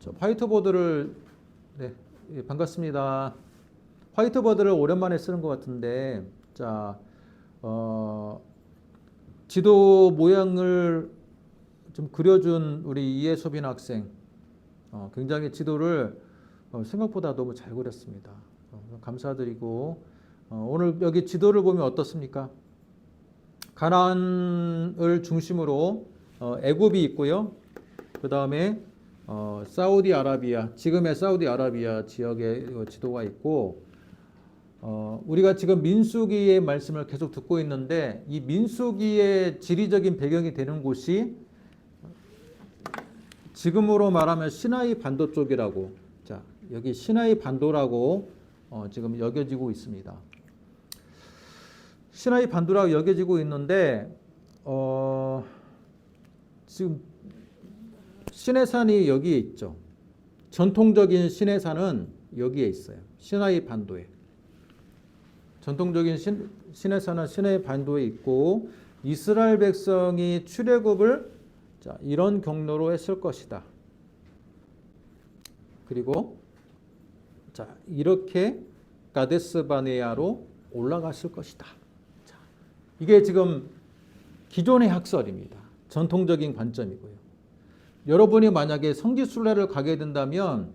화이트보드를 네, 예, 반갑습니다. 화이트보드를 오랜만에 쓰는 것 같은데, 자, 지도 모양을 좀 그려준 우리 이혜소빈 학생, 굉장히 지도를 생각보다 너무 잘 그렸습니다. 감사드리고, 오늘 여기 지도를 보면 어떻습니까? 가나안을 중심으로 애굽이 있고요. 그 다음에 사우디아라비아, 지금의 사우디아라비아 지역의 지도가 있고, 우리가 지금 민수기의 말씀을 계속 듣고 있는데, 이 민수기의 지리적인 배경이 되는 곳이 지금으로 말하면 시나이 반도 쪽이라고, 자, 여기 시나이 반도라고 지금 여겨지고 있습니다. 시나이 반도라고 여겨지고 있는데, 지금 시내산이 여기에 있죠. 전통적인 시내산은 여기에 있어요. 시나이 반도에. 전통적인 시내산은 시나이 반도에 있고, 이스라엘 백성이 출애굽을 자, 이런 경로로 했을 것이다. 그리고 자, 이렇게 가데스 바네아로 올라갔을 것이다. 자, 이게 지금 기존의 학설입니다. 전통적인 관점이고요. 여러분이 만약에 성지순례를 가게 된다면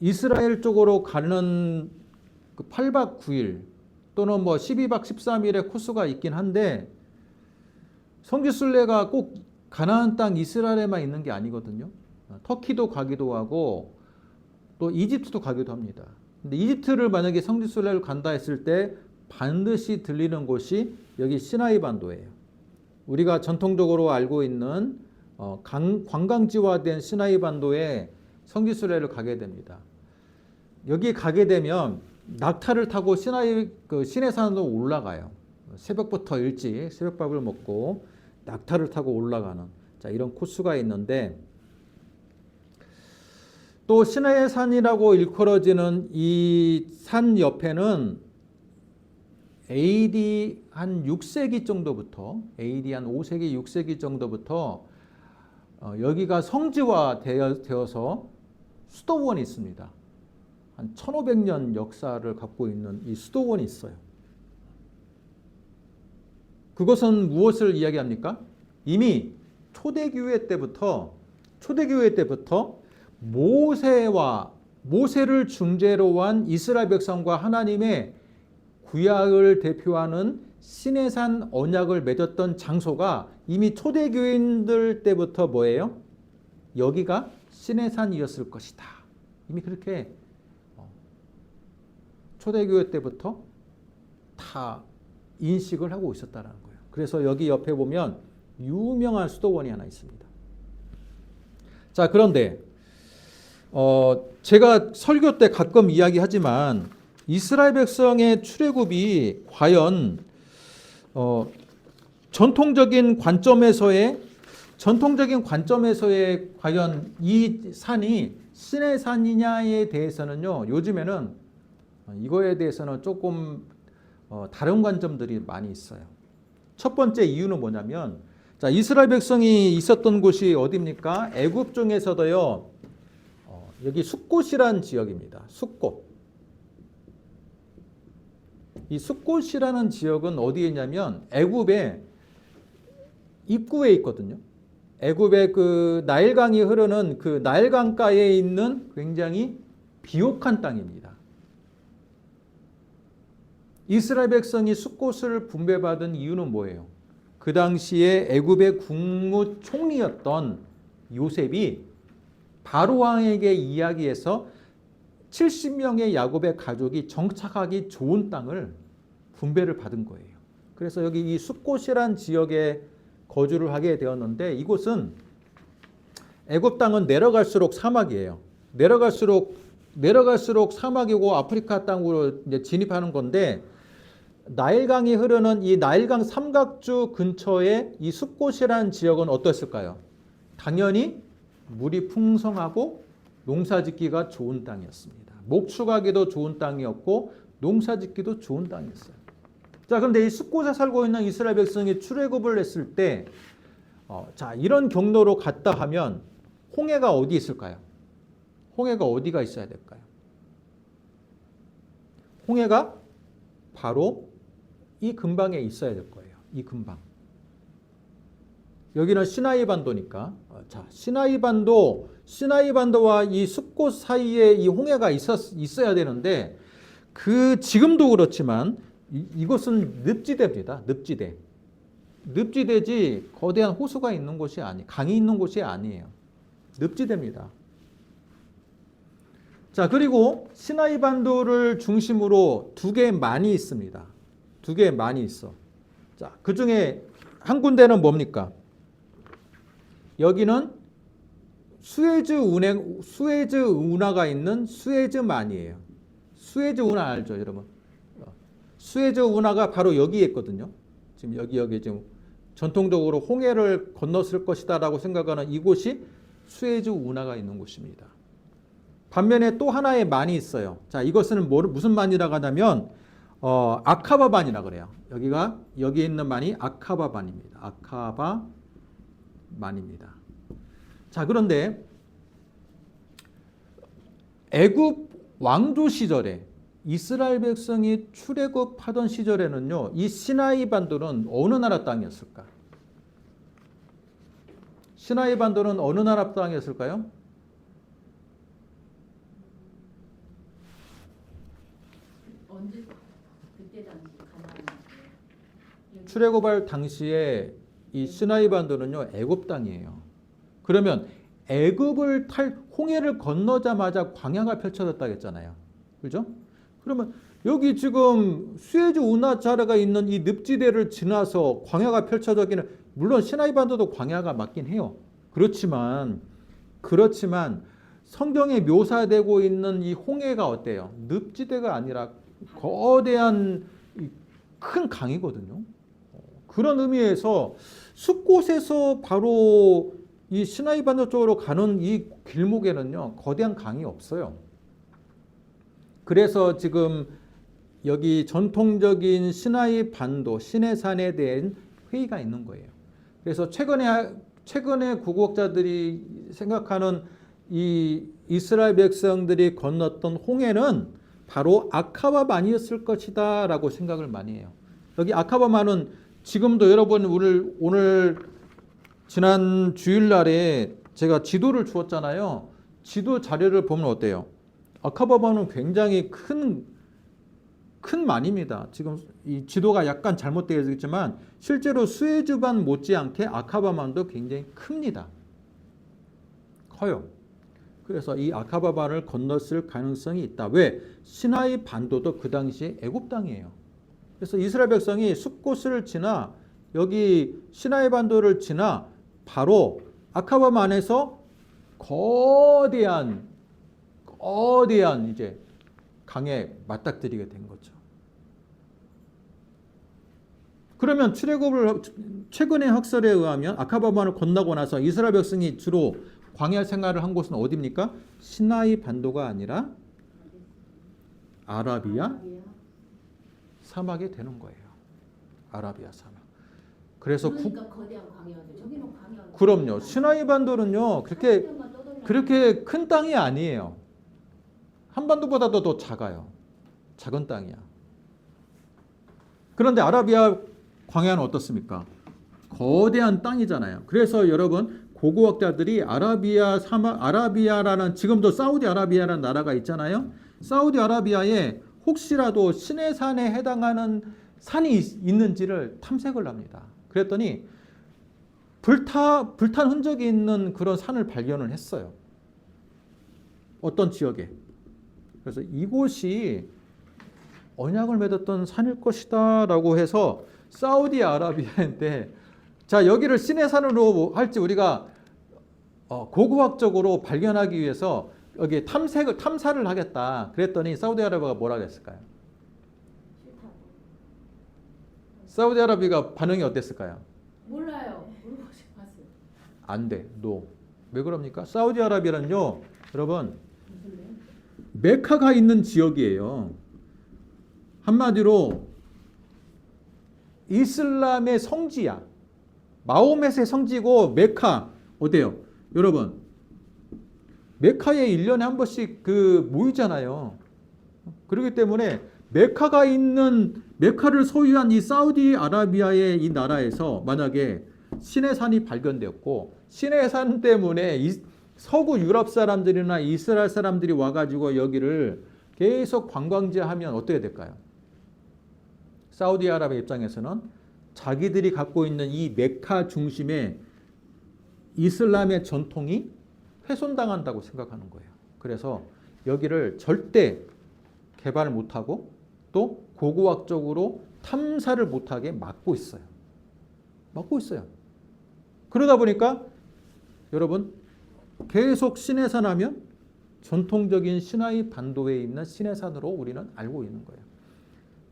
이스라엘 쪽으로 가는 그 8박 9일 또는 뭐 12박 13일의 코스가 있긴 한데, 성지순례가 꼭 가나안 땅 이스라엘에만 있는 게 아니거든요. 터키도 가기도 하고 또 이집트도 가기도 합니다. 근데 이집트를 만약에 성지순례를 간다 했을 때 반드시 들리는 곳이 여기 시나이 반도예요. 우리가 전통적으로 알고 있는 관광지화된 시나이 반도에 성지순례를 가게 됩니다. 여기 가게 되면 낙타를 타고 시내산으로 올라가요. 새벽부터 일찍 새벽밥을 먹고 낙타를 타고 올라가는, 자, 이런 코스가 있는데, 또 시내의 산이라고 일컬어지는 이 산 옆에는 AD 한 6세기 정도부터, AD 한 5세기, 6세기 정도부터 여기가 성지화 되어서 수도원이 있습니다. 한 1500년 역사를 갖고 있는 이 수도원이 있어요. 그것은 무엇을 이야기합니까? 이미 초대교회 때부터 모세를 중재로 한 이스라엘 백성과 하나님의 구약을 대표하는 시내산 언약을 맺었던 장소가 이미 초대교인들 때부터 뭐예요? 여기가 시내산이었을 것이다. 이미 그렇게 초대교회 때부터 다 인식을 하고 있었다는 거예요. 그래서 여기 옆에 보면 유명한 수도원이 하나 있습니다. 자, 그런데 제가 설교 때 가끔 이야기하지만 이스라엘 백성의 출애굽이 과연 전통적인 관점에서의 과연 이 산이 시내산이냐에 대해서는요, 요즘에는 이거에 대해서는 조금 다른 관점들이 많이 있어요. 첫 번째 이유는 뭐냐면, 자, 이스라엘 백성이 있었던 곳이 어디입니까? 애굽 중에서도요, 여기 숫곳이라는 지역입니다. 숫곳. 이 숫곳이라는 지역은 어디에 있냐면 애굽의 입구에 있거든요. 애굽의 그 나일강이 흐르는 그 나일강가에 있는 굉장히 비옥한 땅입니다. 이스라엘 백성이 숫곳을 분배받은 이유는 뭐예요? 그 당시에 애굽의 국무총리였던 요셉이 바로 왕에게 이야기해서 70명의 야곱의 가족이 정착하기 좋은 땅을 분배를 받은 거예요. 그래서 여기 이 숫곳이란 지역에 거주를 하게 되었는데, 이곳은 애굽 땅은 내려갈수록 사막이에요. 내려갈수록 사막이고 아프리카 땅으로 이제 진입하는 건데, 나일강이 흐르는 이 나일강 삼각주 근처에 이 숫곳이라는 지역은 어땠을까요? 당연히 물이 풍성하고 농사짓기가 좋은 땅이었습니다. 목축하기도 좋은 땅이었고 농사짓기도 좋은 땅이었어요. 자, 그런데 이 숫곳에 살고 있는 이스라엘 백성이 출애굽을 했을 때, 자, 이런 경로로 갔다 하면 홍해가 어디 있을까요? 홍해가 어디가 있어야 될까요? 홍해가 바로 이 근방에 있어야 될 거예요. 이 근방. 여기는 시나이 반도니까. 자, 시나이 반도와 이 숲곳 사이에 이 홍해가 있어야 되는데 지금도 그렇지만 이곳은 늪지대입니다. 늪지대. 늪지대지 거대한 호수가 있는 곳이 강이 있는 곳이 아니에요. 늪지대입니다. 자, 그리고 시나이 반도를 중심으로 두 개의 만이 있습니다. 두 개의 만이 있어. 자, 그 중에 한 군데는 뭡니까? 여기는 수에즈 운하가 있는 수에즈만이에요. 수에즈 운하 알죠, 여러분? 수에즈 운하가 바로 여기에 있거든요. 지금 여기 지금 전통적으로 홍해를 건넜을 것이다라고 생각하는 이곳이 수에즈 운하가 있는 곳입니다. 반면에 또 하나의 만이 있어요. 자, 이것은 무슨 만이라고 하냐면 아카바만이라 그래요. 여기 있는 만이 아카바만입니다. 아카바만입니다. 자, 그런데 애굽 왕조 시절에 이스라엘 백성이 출애굽하던 시절에는요, 이 시나이 반도는 어느 나라 땅이었을까? 시나이 반도는 어느 나라 땅이었을까요? 언제 그때 당시 가나안 출애굽할 당시에 이 시나이 반도는요, 애굽 땅이에요. 그러면 애굽을 홍해를 건너자마자 광야가 펼쳐졌다고 했잖아요. 그죠? 그러면 여기 지금 수에즈 운하자르가 있는 이 늪지대를 지나서 광야가 펼쳐졌기는 물론 시나이 반도도 광야가 맞긴 해요. 그렇지만 성경에 묘사되고 있는 이 홍해가 어때요? 늪지대가 아니라 거대한 큰 강이거든요. 그런 의미에서 숲곳에서 바로 이 시나이 반도 쪽으로 가는 이 길목에는요, 거대한 강이 없어요. 그래서 지금 여기 전통적인 시나이 반도, 시내산에 대한 회의가 있는 거예요. 그래서 최근에 구국자들이 생각하는 이 이스라엘 백성들이 건넜던 홍해는 바로 아카바만이었을 것이다 라고 생각을 많이 해요. 여기 아카바만은 지금도 여러분 오늘 지난 주일날에 제가 지도를 주었잖아요. 지도 자료를 보면 어때요? 아카바만은 굉장히 큰 만입니다. 지금 이 지도가 약간 잘못되어 있지만 실제로 수에즈반 못지않게 아카바만도 굉장히 큽니다. 커요. 그래서 이 아카바만을 건넜을 가능성이 있다. 왜? 시나이 반도도 그 당시에 애굽 땅이에요. 그래서 이스라엘 백성이 숲곳을 지나 여기 시나이 반도를 지나 바로 아카바만에서 거대한 이제 강에 맞닥뜨리게 된 거죠. 그러면 최근의 학설에 의하면 아카바만을 건너고 나서 이스라엘 백성이 주로 광야 생활을 한 곳은 어디입니까? 시나이 반도가 아니라 아라비아 사막이 되는 거예요. 아라비아 사막. 그래서 그러니까 거대한 광야죠. 저기는 광야. 그럼요. 시나이 반도는요, 그렇게 큰 땅이 아니에요. 한반도보다도 더 작아요. 작은 땅이야. 그런데 아라비아 광야는 어떻습니까? 거대한 땅이잖아요. 그래서 여러분 고고학자들이 아라비아라는 지금도 사우디아라비아라는 나라가 있잖아요. 사우디아라비아에 혹시라도 시내산에 해당하는 산이 있는지를 탐색을 합니다. 그랬더니 불탄 흔적이 있는 그런 산을 발견을 했어요. 어떤 지역에. 그래서 이곳이 언약을 맺었던 산일 것이다 라고 해서 사우디아라비아인데, 자, 여기를 시내산으로 할지 우리가 고고학적으로 발견하기 위해서 여기 탐사를 하겠다. 그랬더니 사우디아라비아가 뭐라 그랬을까요? 사우디아라비아가 반응이 어땠을까요? 몰라요. 물어보지 마세요. 안 돼. 노. 왜 그럽니까? 사우디아라비아는요, 여러분, 메카가 있는 지역이에요. 한마디로 이슬람의 성지야. 마호멧의 성지고 메카 어때요? 여러분, 메카에 1년에 한 번씩 그 모이잖아요. 그렇기 때문에 메카를 소유한 이 사우디아라비아의 이 나라에서 만약에 시내산이 발견되었고 시내산 때문에 서구 유럽 사람들이나 이스라엘 사람들이 와가지고 여기를 계속 관광지하면 어떻게 될까요? 사우디아라비아 입장에서는 자기들이 갖고 있는 이 메카 중심의 이슬람의 전통이 훼손당한다고 생각하는 거예요. 그래서 여기를 절대 개발을 못하고 또 고고학적으로 탐사를 못하게 막고 있어요. 막고 있어요. 그러다 보니까 여러분 계속 시내산 하면 전통적인 시나이 반도에 있는 시내산으로 우리는 알고 있는 거예요.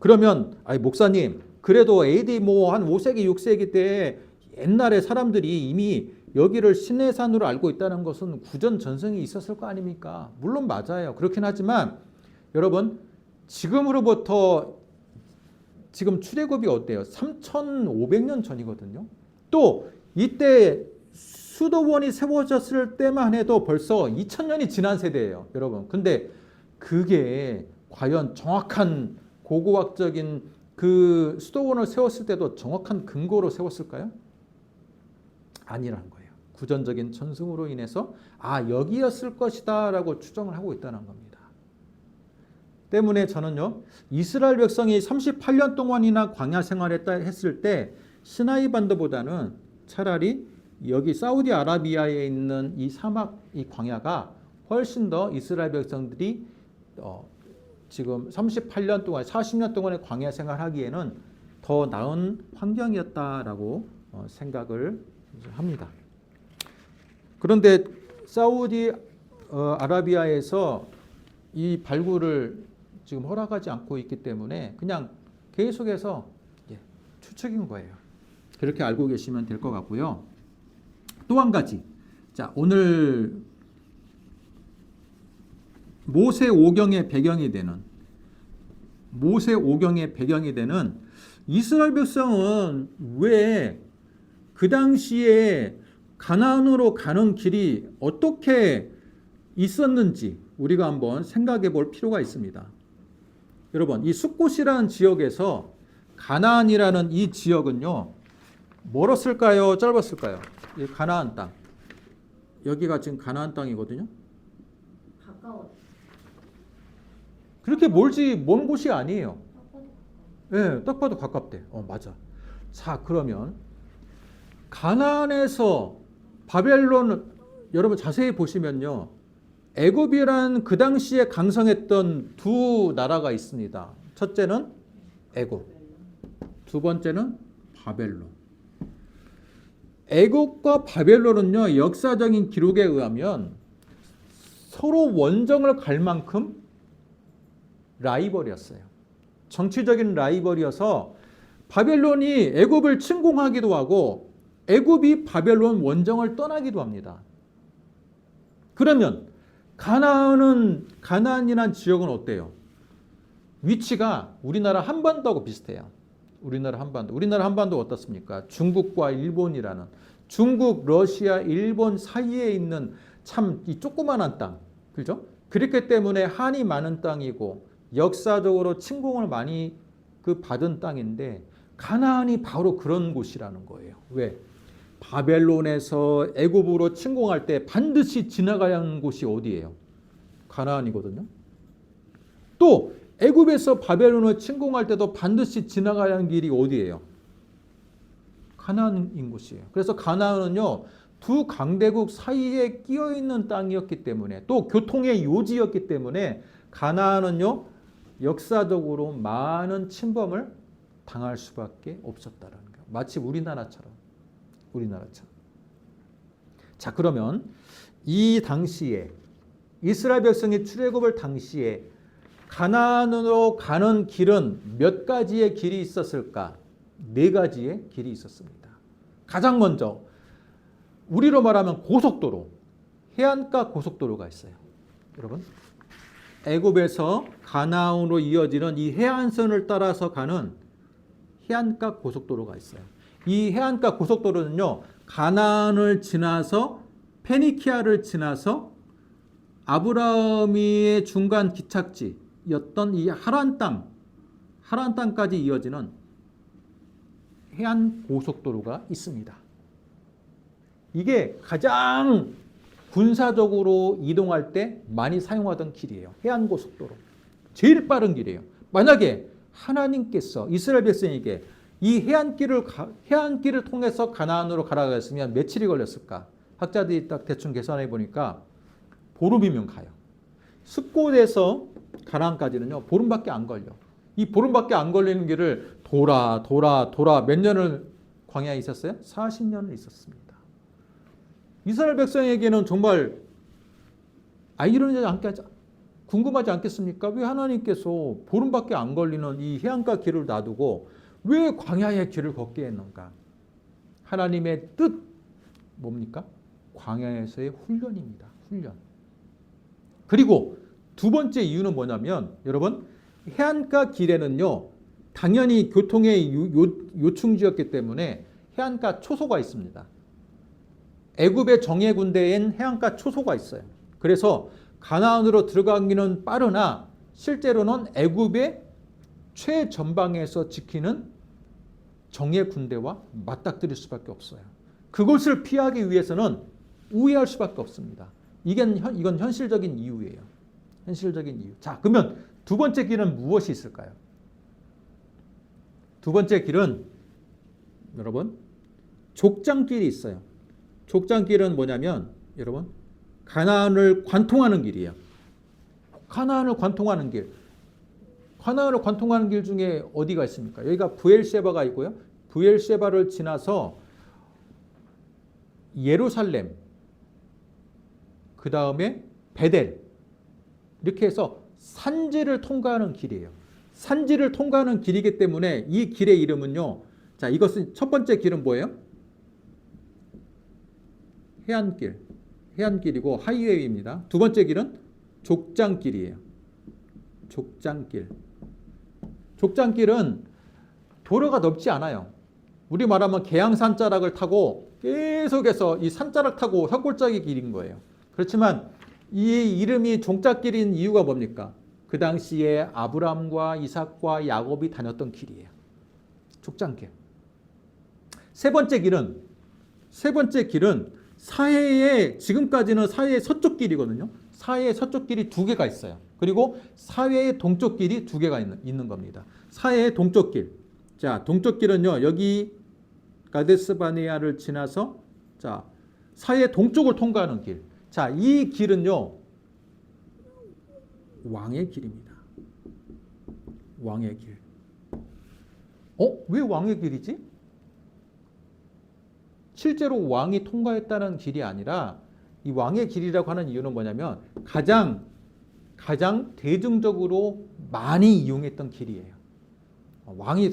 그러면 아니 목사님 그래도 AD 뭐 한 5세기 6세기 때 옛날에 사람들이 이미 여기를 시내산으로 알고 있다는 것은 구전 전승이 있었을 거 아닙니까? 물론 맞아요. 그렇긴 하지만 여러분 지금으로부터 지금 출애굽이 어때요? 3,500년 전이거든요. 또 이때 수도원이 세워졌을 때만 해도 벌써 2,000년이 지난 세대예요, 여러분. 근데 그게 과연 정확한 고고학적인 그 수도원을 세웠을 때도 정확한 근거로 세웠을까요? 아니라는 거예요. 구전적인 전승으로 인해서 여기였을 것이다라고 추정을 하고 있다는 겁니다. 때문에 저는요, 이스라엘 백성이 38년 동안이나 광야 생활했다 했을 때 시나이 반도보다는 차라리 여기 사우디아라비아에 있는 이 사막, 이 광야가 훨씬 더 이스라엘 백성들이 지금 38년 동안, 40년 동안의 광야 생활하기에는 더 나은 환경이었다라고 생각을 합니다. 그런데 사우디 아라비아에서 이 발굴을 지금 허락하지 않고 있기 때문에 그냥 계속해서 추측인 거예요. 그렇게 알고 계시면 될 것 같고요. 또 한 가지. 자, 오늘 모세 오경의 배경이 되는 이스라엘 백성은 왜 그 당시에 가나안으로 가는 길이 어떻게 있었는지 우리가 한번 생각해 볼 필요가 있습니다. 여러분, 이 숫곳이라는 지역에서 가나안이라는 이 지역은요, 멀었을까요? 짧았을까요? 이 가나안 땅. 여기가 지금 가나안 땅이거든요. 가까워. 그렇게 먼 곳이 아니에요. 예, 딱 봐도 가깝대. 맞아. 자, 그러면 가나안에서 바벨론 여러분 자세히 보시면요. 애굽이란 그 당시에 강성했던 두 나라가 있습니다. 첫째는 애굽. 두 번째는 바벨론. 애굽과 바벨론은요. 역사적인 기록에 의하면 서로 원정을 갈 만큼 라이벌이었어요. 정치적인 라이벌이어서 바벨론이 애굽을 침공하기도 하고 애굽이 바벨론 원정을 떠나기도 합니다. 그러면 가나안이란 지역은 어때요? 위치가 우리나라 한반도하고 비슷해요. 우리나라 한반도 어떻습니까? 중국과 일본이라는 중국, 러시아, 일본 사이에 있는 참 이 조그만한 땅, 그죠? 그렇기 때문에 한이 많은 땅이고 역사적으로 침공을 많이 받은 땅인데 가나안이 바로 그런 곳이라는 거예요. 왜? 바벨론에서 애굽으로 침공할 때 반드시 지나가야 하는 곳이 어디예요? 가나안이거든요. 또 애굽에서 바벨론을 침공할 때도 반드시 지나가야 하는 길이 어디예요? 가나안인 곳이에요. 그래서 가나안은요, 두 강대국 사이에 끼어 있는 땅이었기 때문에 또 교통의 요지였기 때문에 가나안은요, 역사적으로 많은 침범을 당할 수밖에 없었다라는 거예요. 마치 우리나라처럼. 자, 그러면 이 당시에 이스라엘 백성이 출애굽을 당시에 가나안으로 가는 길은 몇 가지의 길이 있었을까? 4가지의 길이 있었습니다. 가장 먼저 우리로 말하면 고속도로, 해안가 고속도로가 있어요. 여러분, 애굽에서 가나안으로 이어지는 이 해안선을 따라서 가는 해안가 고속도로가 있어요. 이 해안가 고속도로는요, 가나안을 지나서 페니키아를 지나서 아브라함의 중간 기착지였던 이 하란 땅까지 이어지는 해안 고속도로가 있습니다. 이게 가장 군사적으로 이동할 때 많이 사용하던 길이에요. 해안 고속도로. 제일 빠른 길이에요. 만약에 하나님께서 이스라엘 백성에게 이 해안길을 통해서 가나안으로 가라고 했으면 며칠이 걸렸을까? 학자들이 딱 대충 계산해 보니까 보름이면 가요. 숫곳에서 가나안까지는요, 보름밖에 안 걸려. 이 보름밖에 안 걸리는 길을 돌아 몇 년을 광야에 있었어요? 40년을 있었습니다. 이스라엘 백성에게는 정말 궁금하지 않겠습니까? 왜 하나님께서 보름밖에 안 걸리는 이 해안가 길을 놔두고 왜 광야의 길을 걷게 했는가? 하나님의 뜻 뭡니까? 광야에서의 훈련입니다. 훈련. 그리고 두 번째 이유는 뭐냐면 여러분 해안가 길에는요 당연히 교통의 요충지였기 때문에 해안가 초소가 있습니다. 애굽의 정예 군대엔 해안가 초소가 있어요. 그래서 가나안으로 들어가기는 빠르나 실제로는 애굽의 최전방에서 지키는 정예 군대와 맞닥뜨릴 수밖에 없어요. 그것을 피하기 위해서는 우회할 수밖에 없습니다. 이건 현실적인 이유예요. 현실적인 이유. 자, 그러면 두 번째 길은 무엇이 있을까요? 두 번째 길은 여러분 족장길이 있어요. 족장길은 뭐냐면 여러분 가나안을 관통하는 길이에요. 가나안을 관통하는 길. 가나안을 관통하는 길 중에 어디가 있습니까? 여기가 브엘셰바가 있고요. 브엘셰바를 지나서 예루살렘, 그 다음에 베델 이렇게 해서 산지를 통과하는 길이에요. 산지를 통과하는 길이기 때문에 이 길의 이름은요. 자, 이것은 첫 번째 길은 뭐예요? 해안길이고 하이웨이입니다. 두 번째 길은 족장길이에요. 족장길은 도로가 넓지 않아요. 우리 말하면 계양산자락을 타고 계속해서 이 산자락 타고 산골짜기 길인 거예요. 그렇지만 이 이름이 족장길인 이유가 뭡니까? 그 당시에 아브라함과 이삭과 야곱이 다녔던 길이에요. 족장길. 세 번째 길은 지금까지는 사해의 서쪽 길이거든요. 사해의 서쪽 길이 두 개가 있어요. 그리고 사해의 동쪽 길이 두 개가 있는 겁니다. 사해의 동쪽 길. 자, 동쪽 길은요. 여기 가데스 바네아를 지나서 자, 사해 동쪽을 통과하는 길. 자, 이 길은요. 왕의 길입니다. 왕의 길. 왜 왕의 길이지? 실제로 왕이 통과했다는 길이 아니라 이 왕의 길이라고 하는 이유는 뭐냐면 가장 대중적으로 많이 이용했던 길이에요. 왕이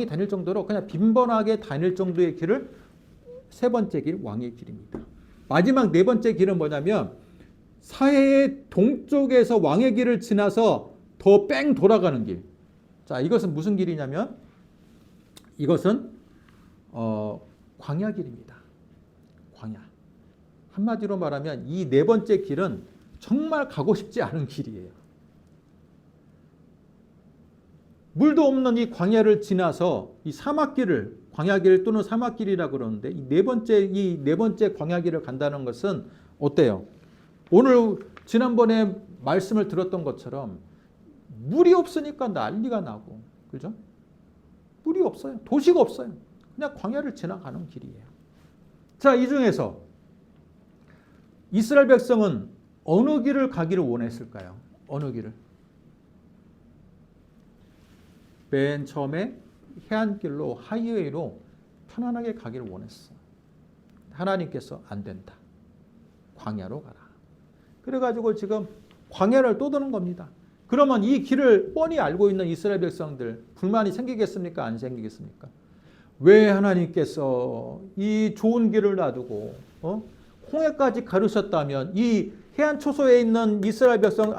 다닐 정도로 그냥 빈번하게 다닐 정도의 길을 세 번째 길 왕의 길입니다. 마지막 네 번째 길은 뭐냐면 사해의 동쪽에서 왕의 길을 지나서 더 뺑 돌아가는 길. 자, 이것은 무슨 길이냐면 이것은 광야 길입니다. 광야. 한마디로 말하면 이 네 번째 길은 정말 가고 싶지 않은 길이에요. 물도 없는 이 광야를 지나서 이 사막길을 광야길 또는 사막길이라고 그러는데 이 네 번째 광야길을 간다는 것은 어때요? 오늘 지난번에 말씀을 들었던 것처럼 물이 없으니까 난리가 나고, 그죠? 물이 없어요. 도시가 없어요. 그냥 광야를 지나가는 길이에요. 자, 이 중에서 이스라엘 백성은 어느 길을 가기를 원했을까요? 어느 길을? 맨 처음에 해안길로 하이웨이로 편안하게 가기를 원했어. 하나님께서 안 된다. 광야로 가라. 그래가지고 지금 광야를 또 도는 겁니다. 그러면 이 길을 뻔히 알고 있는 이스라엘 백성들 불만이 생기겠습니까? 안 생기겠습니까? 왜 하나님께서 이 좋은 길을 놔두고 홍해까지 가르셨다면 이 해안 초소에 있는 이스라엘 백성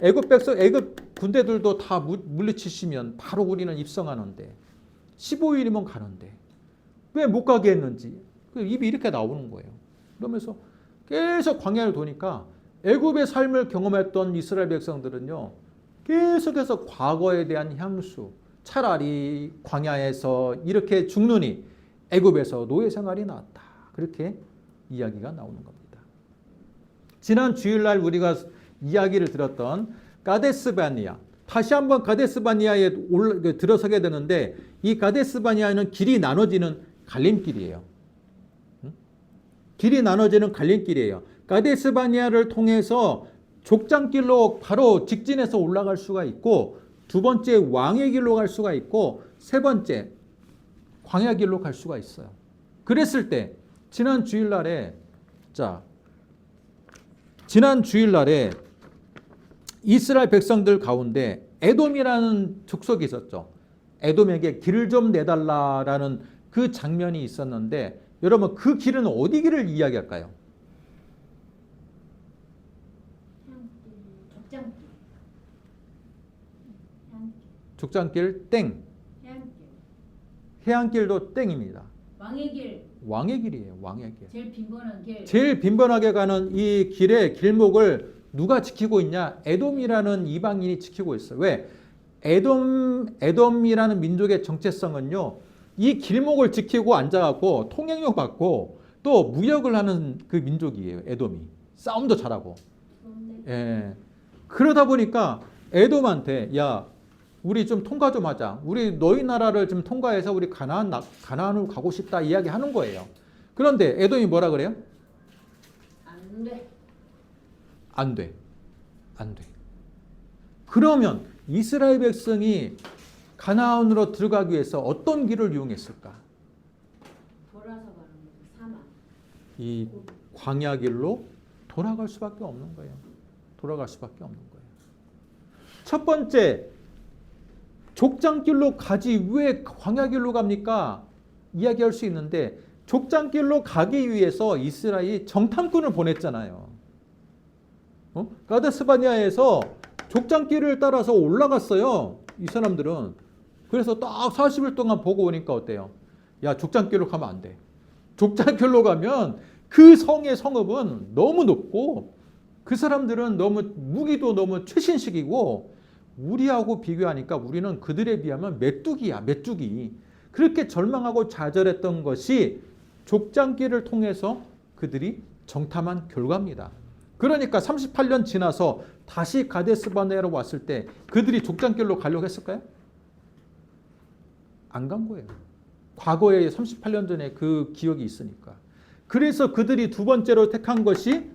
애굽 군대들도 다 물리치시면 바로 우리는 입성하는데 15일이면 가는데 왜 못 가게 했는지 입이 이렇게 나오는 거예요. 그러면서 계속 광야를 도니까 애굽의 삶을 경험했던 이스라엘 백성들은요, 계속해서 과거에 대한 향수, 차라리 광야에서 이렇게 죽느니 애굽에서 노예 생활이 낫다. 그렇게 이야기가 나오는 겁니다. 지난 주일날 우리가 이야기를 들었던 가데스 바니아, 다시 한번 가데스 바니아에 들어서게 되는데 이 가데스 바니아는 길이 나눠지는 갈림길이에요. 길이 나눠지는 갈림길이에요. 가데스 바니아를 통해서 족장길로 바로 직진해서 올라갈 수가 있고, 두 번째 왕의 길로 갈 수가 있고, 세 번째 광야 길로 갈 수가 있어요. 그랬을 때 지난 주일날에 이스라엘 백성들 가운데 에돔이라는 족속이 있었죠. 에돔에게 길을 좀 내달라라는 그 장면이 있었는데, 여러분 그 길은 어디 길을 이야기할까요? 족장길. 족장길 땡. 해안길. 해안길도 땡입니다. 왕의 길. 왕의 길이에요. 왕의 길. 제일 빈번한 길. 제일 빈번하게 가는 이 길의 길목을 누가 지키고 있냐? 에돔이라는 이방인이 지키고 있어요. 왜? 에돔이라는 민족의 정체성은요, 이 길목을 지키고 앉아갖고 통행료 받고 또 무역을 하는 그 민족이에요. 에돔이. 싸움도 잘하고. 예. 그러다 보니까 에돔한테 야, 우리 좀 통과 좀 하자. 우리 너희 나라를 좀 통과해서 우리 가나안으로 가고 싶다 이야기하는 거예요. 그런데 에돔이 뭐라 그래요? 안 돼. 안 돼. 안 돼. 그러면 이스라엘 백성이 가나안으로 들어가기 위해서 어떤 길을 이용했을까? 돌아서 가는 거죠. 사막. 이 광야 길로 돌아갈 수밖에 없는 거예요. 돌아갈 수밖에 없는 거예요. 첫 번째, 족장길로 가지 왜 광야 길로 갑니까? 이야기할 수 있는데, 족장길로 가기 위해서 이스라엘이 정탐꾼을 보냈잖아요. 가데스 바니아에서 족장길을 따라서 올라갔어요. 이 사람들은. 그래서 딱 40일 동안 보고 오니까 어때요? 야, 족장길로 가면 안 돼. 족장길로 가면 그 성의 성읍은 너무 높고 그 사람들은 너무 무기도 너무 최신식이고 우리하고 비교하니까 우리는 그들에 비하면 메뚜기야, 메뚜기. 그렇게 절망하고 좌절했던 것이 족장길을 통해서 그들이 정탐한 결과입니다. 그러니까 38년 지나서 다시 가데스 바네아로 왔을 때 그들이 족장길로 가려고 했을까요? 안 간 거예요. 과거에 38년 전에 그 기억이 있으니까. 그래서 그들이 두 번째로 택한 것이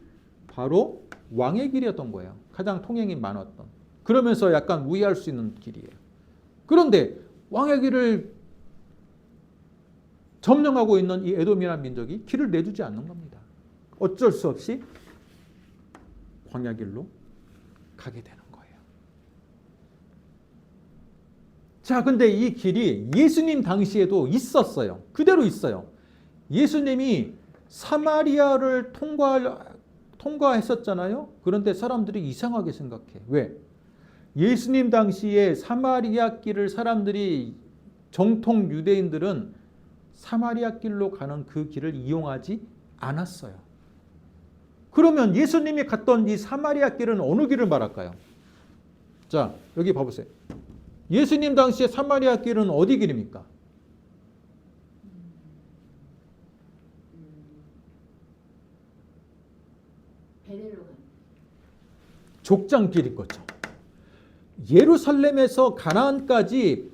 바로 왕의 길이었던 거예요. 가장 통행이 많았던. 그러면서 약간 우회할 수 있는 길이에요. 그런데 왕의 길을 점령하고 있는 이 에돔이라는 민족이 길을 내주지 않는 겁니다. 어쩔 수 없이 광야 길로 가게 되는 거예요. 자, 근데 이 길이 예수님 당시에도 있었어요. 그대로 있어요. 예수님이 사마리아를 통과했었잖아요. 그런데 사람들이 이상하게 생각해. 왜? 예수님 당시에 사마리아 길을 사람들이 정통 유대인들은 사마리아 길로 가는 그 길을 이용하지 않았어요. 그러면 예수님이 갔던 이 사마리아 길은 어느 길을 말할까요? 자, 여기 봐보세요. 예수님 당시에 사마리아 길은 어디 길입니까? 베델로 가는. 족장길인 거죠. 예루살렘에서 가나안까지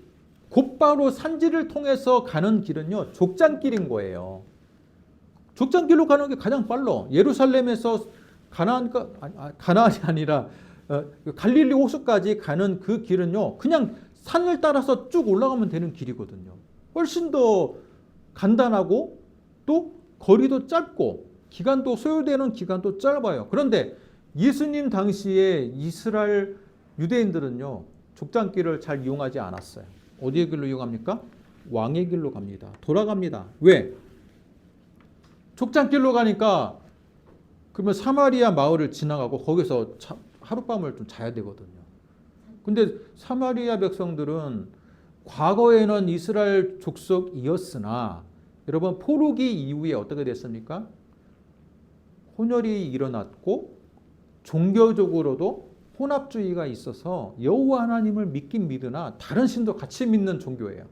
곧바로 산지를 통해서 가는 길은요, 족장길인 거예요. 족장길로 가는 게 가장 빨라. 예루살렘에서 가나안이 아니라 갈릴리 호수까지 가는 그 길은요, 그냥 산을 따라서 쭉 올라가면 되는 길이거든요. 훨씬 더 간단하고 또 거리도 짧고 기간도 소요되는 기간도 짧아요. 그런데 예수님 당시에 이스라엘 유대인들은요, 족장길을 잘 이용하지 않았어요. 어디의 길로 이용합니까? 왕의 길로 갑니다. 돌아갑니다. 왜? 족장길로 가니까 그러면 사마리아 마을을 지나가고 거기서 하룻밤을 좀 자야 되거든요. 근데 사마리아 백성들은 과거에는 이스라엘 족속이었으나 여러분 포로기 이후에 어떻게 됐습니까? 혼혈이 일어났고 종교적으로도 혼합주의가 있어서 여호와 하나님을 믿긴 믿으나 다른 신도 같이 믿는 종교예요.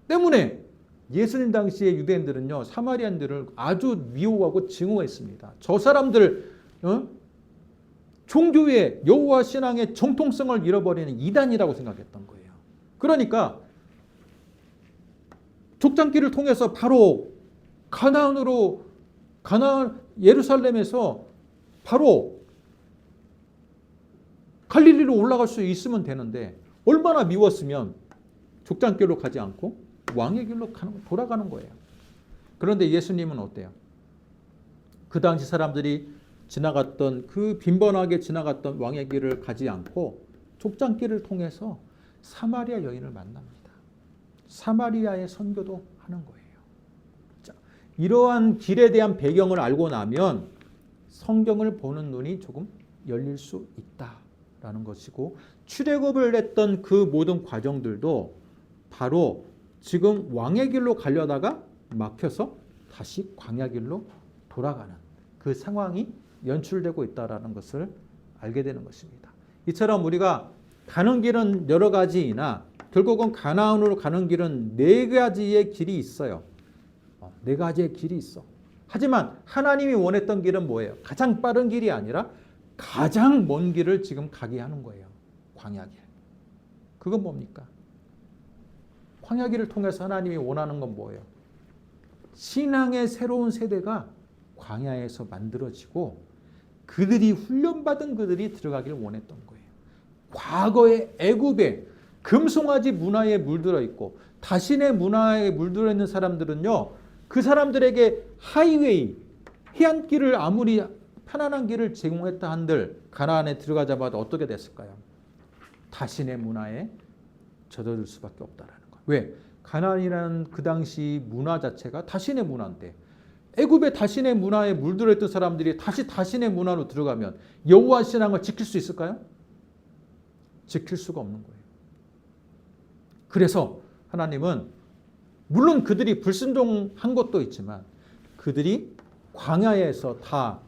때문에 예수님 당시에 유대인들은요, 사마리안들을 아주 미워하고 증오했습니다. 저 사람들 종교의 여호와 신앙의 정통성을 잃어버리는 이단이라고 생각했던 거예요. 그러니까 족장길을 통해서 바로 가나안 예루살렘에서 바로 갈릴리로 올라갈 수 있으면 되는데 얼마나 미웠으면 족장길로 가지 않고 왕의 길로 돌아가는 거예요. 그런데 예수님은 어때요? 그 당시 사람들이 지나갔던 그 빈번하게 지나갔던 왕의 길을 가지 않고 족장길을 통해서 사마리아 여인을 만납니다. 사마리아의 선교도 하는 거예요. 자, 이러한 길에 대한 배경을 알고 나면 성경을 보는 눈이 조금 열릴 수 있다라는 것이고, 출애굽을 했던 그 모든 과정들도 바로 지금 왕의 길로 가려다가 막혀서 다시 광야 길로 돌아가는 그 상황이 연출되고 있다라는 것을 알게 되는 것입니다. 이처럼 우리가 가는 길은 여러 가지이나 결국은 가나안으로 가는 길은 네 가지의 길이 있어요. 네 가지의 길이 있어. 하지만 하나님이 원했던 길은 뭐예요? 가장 빠른 길이 아니라 가장 먼 길을 지금 가게 하는 거예요. 광야길. 그건 뭡니까? 광야길을 통해서 하나님이 원하는 건 뭐예요? 신앙의 새로운 세대가 광야에서 만들어지고 그들이 훈련받은 그들이 들어가길 원했던 거예요. 과거의 애굽에 금송아지 문화에 물들어 있고 다신의 문화에 물들어 있는 사람들은요, 그 사람들에게 하이웨이, 해안길을 아무리 편안한 길을 제공했다 한들 가나안에 들어가자마자 어떻게 됐을까요? 다신의 문화에 젖어들 수밖에 없다라는 거예요. 왜? 가나안이라는 그 당시 문화 자체가 다신의 문화인데 애굽의 다신의 문화에 물들어 있던 사람들이 다시 다신의 문화로 들어가면 여호와 신앙을 지킬 수 있을까요? 지킬 수가 없는 거예요. 그래서 하나님은 물론 그들이 불순종한 것도 있지만 그들이 광야에서 다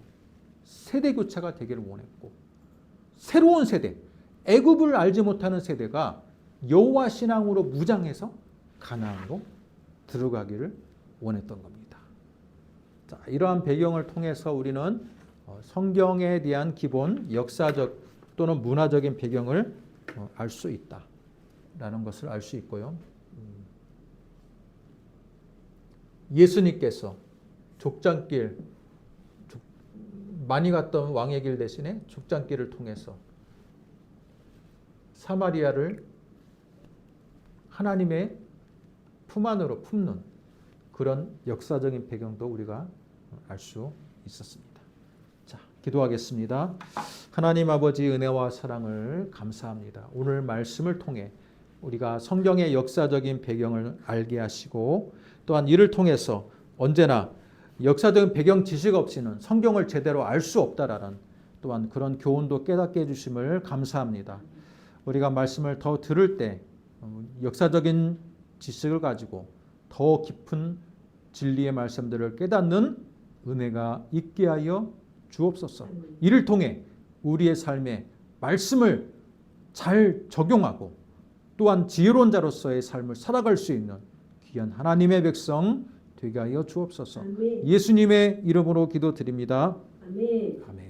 세대 교체가 되기를 원했고, 새로운 세대, 애굽을 알지 못하는 세대가 여호와 신앙으로 무장해서 가나안으로 들어가기를 원했던 겁니다. 자, 이러한 배경을 통해서 우리는 성경에 대한 기본 역사적 또는 문화적인 배경을 알 수 있다라는 것을 알 수 있고요. 예수님께서 족장길, 많이 갔던 왕의 길 대신에 족장길을 통해서 사마리아를 하나님의 품 안으로 품는 그런 역사적인 배경도 우리가 알 수 있었습니다. 자, 기도하겠습니다. 하나님 아버지 은혜와 사랑을 감사합니다. 오늘 말씀을 통해 우리가 성경의 역사적인 배경을 알게 하시고 또한 이를 통해서 언제나 역사적인 배경 지식 없이는 성경을 제대로 알 수 없다라는 또한 그런 교훈도 깨닫게 해주심을 감사합니다. 우리가 말씀을 더 들을 때 역사적인 지식을 가지고 더 깊은 진리의 말씀들을 깨닫는 은혜가 있게 하여 주옵소서. 이를 통해 우리의 삶에 말씀을 잘 적용하고 또한 지혜로운 자로서의 삶을 살아갈 수 있는 귀한 하나님의 백성 되게 하여 주옵소서. 아멘. 예수님의 이름으로 기도드립니다. 아멘. 아멘.